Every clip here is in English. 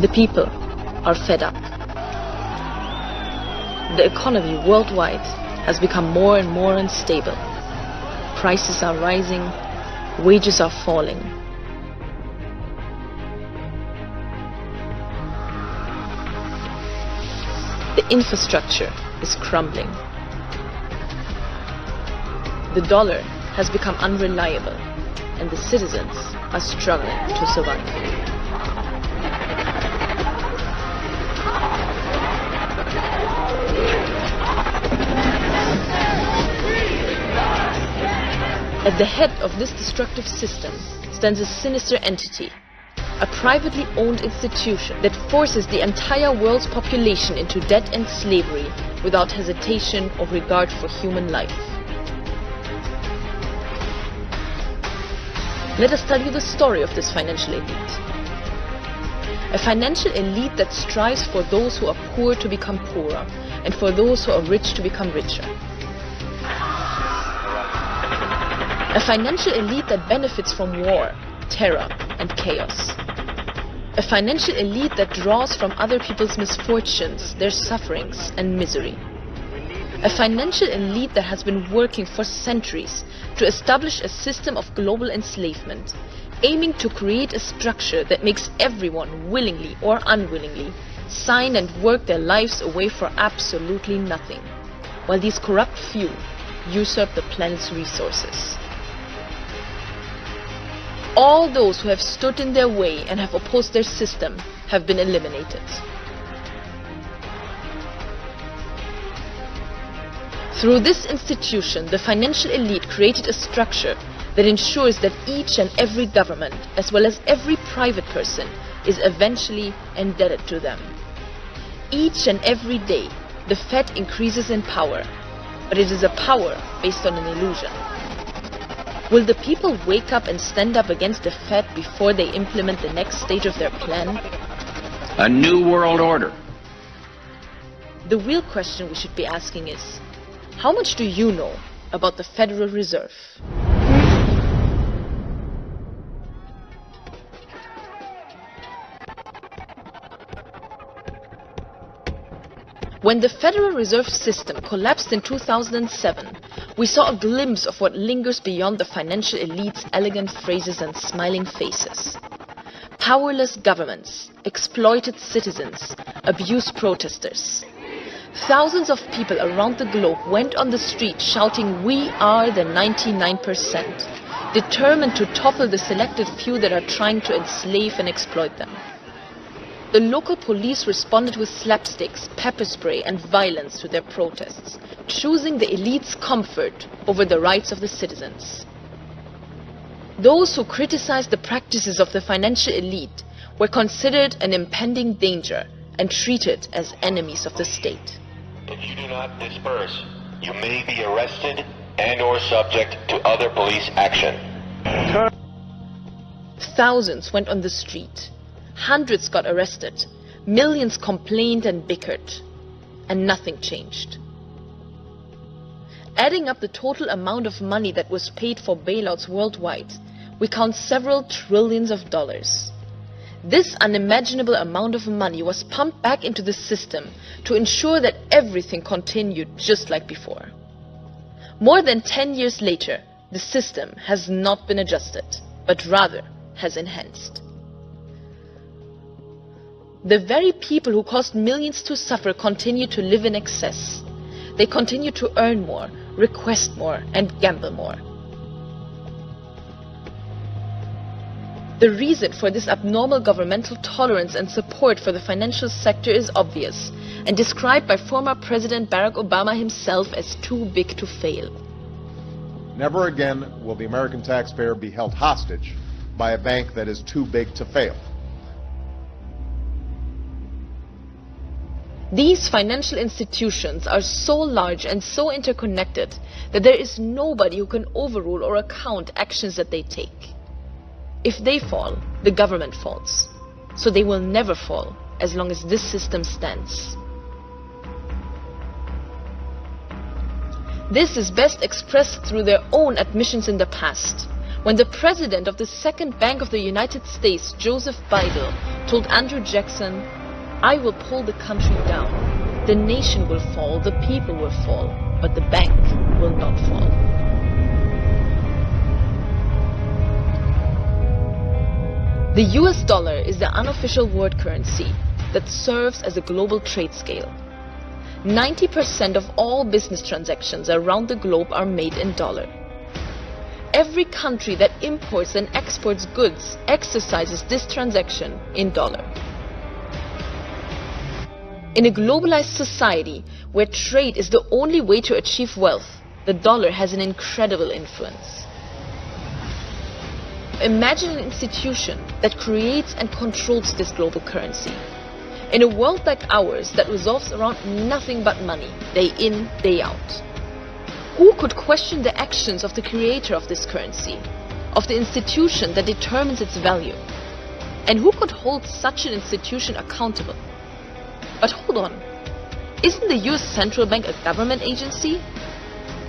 The people are fed up. The economy worldwide has become more and more unstable. Prices are rising, wages are falling. The infrastructure is crumbling. The dollar has become unreliable, and the citizens are struggling to survive. At the head of this destructive system stands a sinister entity, a privately owned institution that forces the entire world's population into debt and slavery without hesitation or regard for human life. Let us tell you the story of this financial elite. A financial elite that strives for those who are poor to become poorer and for those who are rich to become richer. A financial elite that benefits from war, terror, and chaos. A financial elite that draws from other people's misfortunes, their sufferings, and misery. A financial elite that has been working for centuries to establish a system of global enslavement, aiming to create a structure that makes everyone, willingly or unwillingly, sign and work their lives away for absolutely nothing, while these corrupt few usurp the planet's resources. All those who have stood in their way and have opposed their system have been eliminated. Through this institution, the financial elite created a structure that ensures that each and every government, as well as every private person, is eventually indebted to them. Each and every day, the Fed increases in power, but it is a power based on an illusion. Will the people wake up and stand up against the Fed before they implement the next stage of their plan? A new world order. The real question we should be asking is, how much do you know about the Federal Reserve? When the Federal Reserve System collapsed in 2007, we saw a glimpse of what lingers beyond the financial elite's elegant phrases and smiling faces. Powerless governments exploited citizens, abused protesters. Thousands of people around the globe went on the street shouting, "We are the 99%," determined to topple the selected few that are trying to enslave and exploit them. The local police responded with slapsticks, pepper spray, and violence to their protests, choosing the elite's comfort over the rights of the citizens. Those who criticized the practices of the financial elite were considered an impending danger and treated as enemies of the state. If you do not disperse, you may be arrested and/or subject to other police action. Thousands went on the street. Hundreds got arrested. Millions complained and bickered. And nothing changed. Adding up the total amount of money that was paid for bailouts worldwide, we count several trillions of dollars. This unimaginable amount of money was pumped back into the system to ensure that everything continued just like before. More than 10 years later, the system has not been adjusted, but rather has enhanced. The very people who caused millions to suffer continue to live in excess. They continue to earn more, request more, and gamble more. The reason for this abnormal governmental tolerance and support for the financial sector is obvious and described by former President Barack Obama himself as too big to fail. Never again will the American taxpayer be held hostage by a bank that is too big to fail. These financial institutions are so large and so interconnected that there is nobody who can overrule or account actions that they take. If they fall, the government falls. So they will never fall as long as this system stands. This is best expressed through their own admissions in the past, When the president of the Second Bank of the United States, Joseph Biden, told Andrew Jackson, "I will pull the country down. The nation will fall, the people will fall, but the bank will not fall." The US dollar is the unofficial world currency that serves as a global trade scale. 90% of all business transactions around the globe are made in dollar. Every country that imports and exports goods exercises this transaction in dollar. In a globalized society where trade is the only way to achieve wealth, the dollar has an incredible influence. Imagine an institution that creates and controls this global currency. In a world like ours that revolves around nothing but money, day in, day out. Who could question the actions of the creator of this currency, of the institution that determines its value? And who could hold such an institution accountable? But hold on, isn't the US Central Bank a government agency?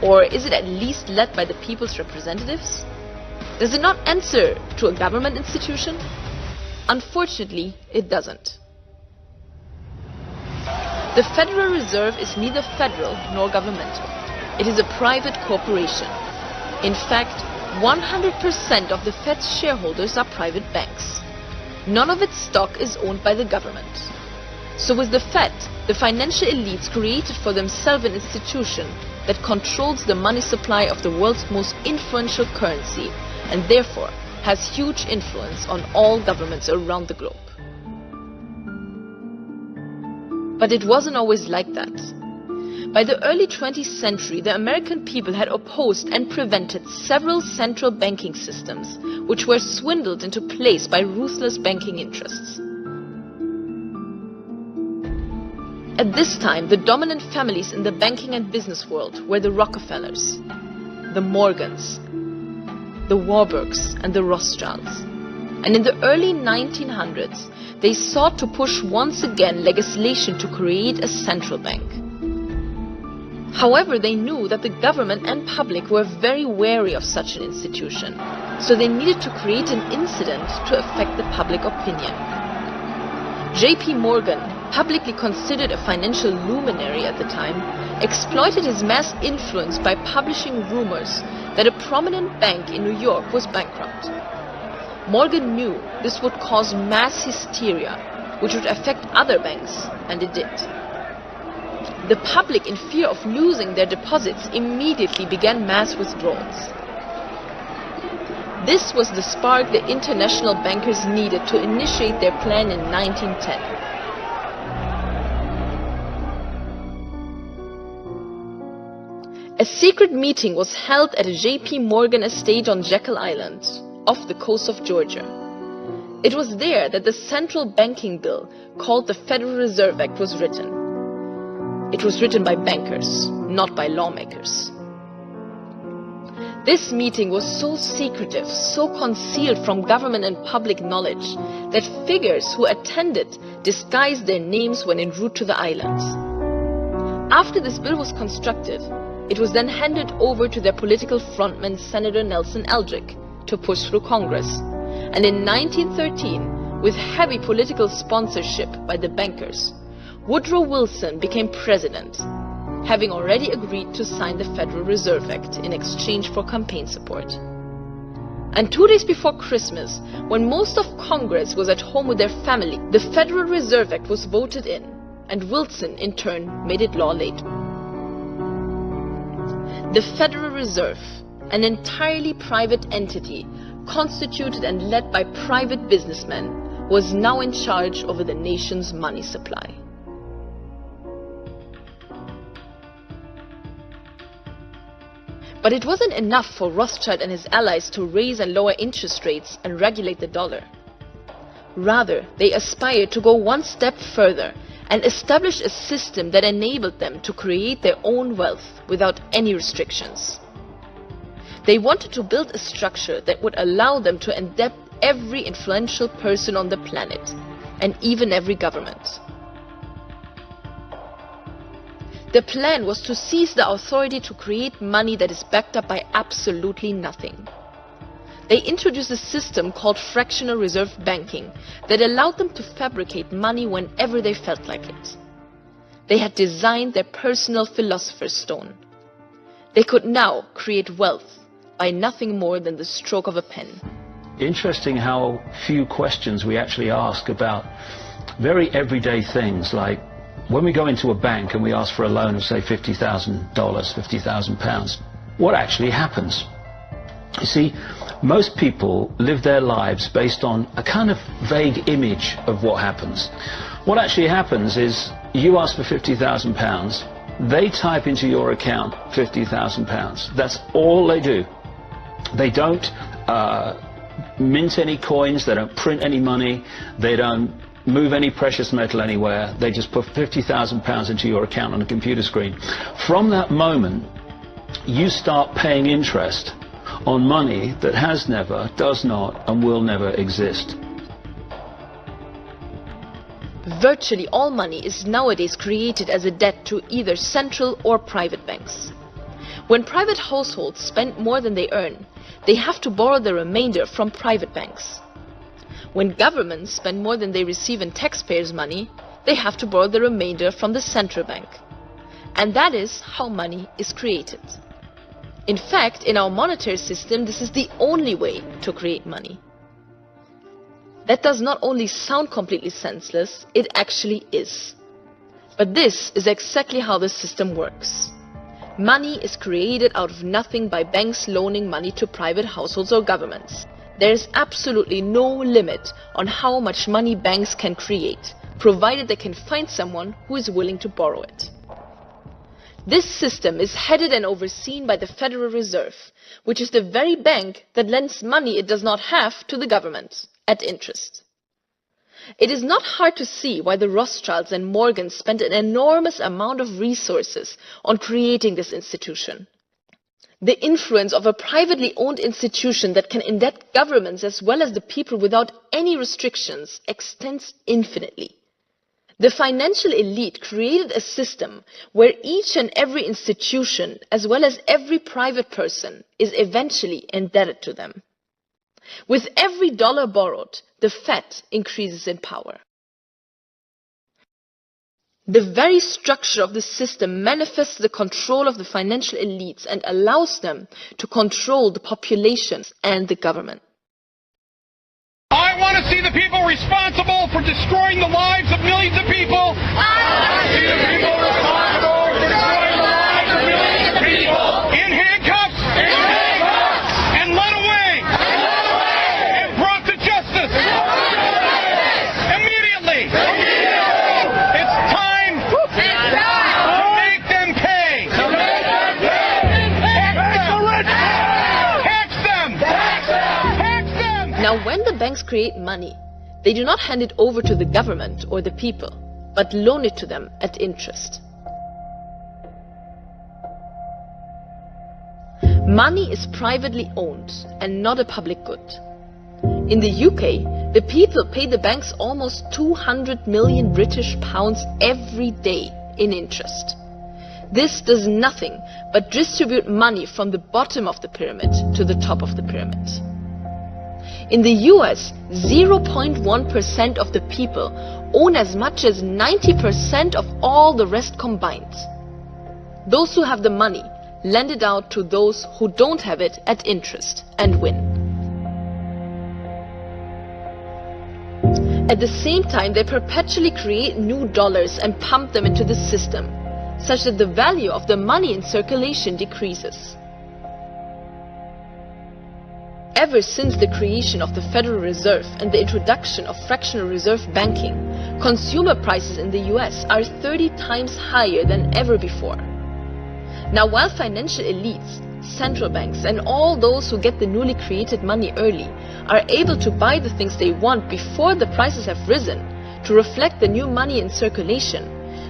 Or is it at least led by the people's representatives? Does it not answer to a government institution? Unfortunately, it doesn't. The Federal Reserve is neither federal nor governmental. It is a private corporation. In fact, 100% of the Fed's shareholders are private banks. None of its stock is owned by the government. So with the Fed, the financial elites created for themselves an institution that controls the money supply of the world's most influential currency and therefore has huge influence on all governments around the globe. But it wasn't always like that. By the early 20th century, the American people had opposed and prevented several central banking systems, which were swindled into place by ruthless banking interests. At this time, the dominant families in the banking and business world were the Rockefellers, the Morgans, the Warburgs, and the Rothschilds. And in the early 1900s, they sought to push once again legislation to create a central bank. However, they knew that the government and public were very wary of such an institution, so they needed to create an incident to affect the public opinion. J.P. Morgan, publicly considered a financial luminary at the time, exploited his mass influence by publishing rumors that a prominent bank in New York was bankrupt. Morgan knew this would cause mass hysteria, which would affect other banks, and it did. The public, in fear of losing their deposits, immediately began mass withdrawals. This was the spark the international bankers needed to initiate their plan in 1910. A secret meeting was held at a J.P. Morgan estate on Jekyll Island, off the coast of Georgia. It was there that the central banking bill, called the Federal Reserve Act, was written. It was written by bankers, not by lawmakers. This meeting was so secretive, so concealed from government and public knowledge, that figures who attended disguised their names when en route to the islands. After this bill was constructed, it was then handed over to their political frontman, Senator Nelson Eldrick, to push through Congress. And in 1913, with heavy political sponsorship by the bankers, Woodrow Wilson became president, having already agreed to sign the Federal Reserve Act in exchange for campaign support. And 2 days before Christmas, when most of Congress was at home with their family, the Federal Reserve Act was voted in, and Wilson, in turn, made it law later. The Federal Reserve, an entirely private entity, constituted and led by private businessmen, was now in charge over the nation's money supply. But it wasn't enough for Rothschild and his allies to raise and lower interest rates and regulate the dollar. Rather, they aspired to go one step further and establish a system that enabled them to create their own wealth without any restrictions. They wanted to build a structure that would allow them to endebt every influential person on the planet, and even every government. The plan was to seize the authority to create money that is backed up by absolutely nothing. They introduced a system called fractional reserve banking that allowed them to fabricate money whenever they felt like it. They had designed their personal philosopher's stone. They could now create wealth by nothing more than the stroke of a pen. Interesting how few questions we actually ask about very everyday things, like when we go into a bank and we ask for a loan of, say, $50,000, £50,000, what actually happens? You see, most people live their lives based on a kind of vague image of what happens. What actually happens is you ask for £50,000, they type into your account £50,000. That's all they do. They don't mint any coins, they don't print any money, they don't move any precious metal anywhere. They just put £50,000 into your account on a computer screen. From that moment, you start paying interest on money that has never, does not, and will never exist. Virtually all money is nowadays created as a debt to either central or private banks. When private households spend more than they earn, they have to borrow the remainder from private banks. When governments spend more than they receive in taxpayers' money, they have to borrow the remainder from the central bank. And that is how money is created. In fact, in our monetary system, this is the only way to create money. That does not only sound completely senseless, it actually is. But this is exactly how the system works. Money is created out of nothing by banks loaning money to private households or governments. There is absolutely no limit on how much money banks can create, provided they can find someone who is willing to borrow it. This system is headed and overseen by the Federal Reserve, which is the very bank that lends money it does not have to the government at interest. It is not hard to see why the Rothschilds and Morgans spent an enormous amount of resources on creating this institution. The influence of a privately owned institution that can indebt governments as well as the people without any restrictions extends infinitely. The financial elite created a system where each and every institution, as well as every private person, is eventually indebted to them. With every dollar borrowed, the Fed increases in power. The very structure of the system manifests the control of the financial elites and allows them to control the populations and the government. I want to see the people responsible for destroying the lives of millions of people. I want to see the people responsible for destroying the lives of millions of people. In handcuffs. In handcuffs. And led away. And led away. And brought to justice. Immediately. Immediately. It's time. It's time. To make them pay. To make them pay. Tax the rich. Tax them. Tax them. Tax them. Now, when the banks create money, they do not hand it over to the government or the people, but loan it to them at interest. Money is privately owned and not a public good. In the UK, the people pay the banks almost 200 million British pounds every day in interest. This does nothing but distribute money from the bottom of the pyramid to the top of the pyramid. In the US, 0.1% of the people own as much as 90% of all the rest combined. Those who have the money lend it out to those who don't have it at interest and win. At the same time, they perpetually create new dollars and pump them into the system, such that the value of the money in circulation decreases. Ever since the creation of the Federal Reserve and the introduction of fractional reserve banking, consumer prices in the US are 30 times higher than ever before. Now, while financial elites, central banks, and all those who get the newly created money early are able to buy the things they want before the prices have risen to reflect the new money in circulation,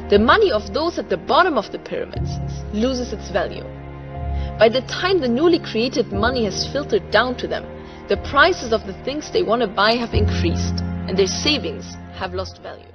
the money of those at the bottom of the pyramids loses its value. By the time the newly created money has filtered down to them, the prices of the things they want to buy have increased, and their savings have lost value.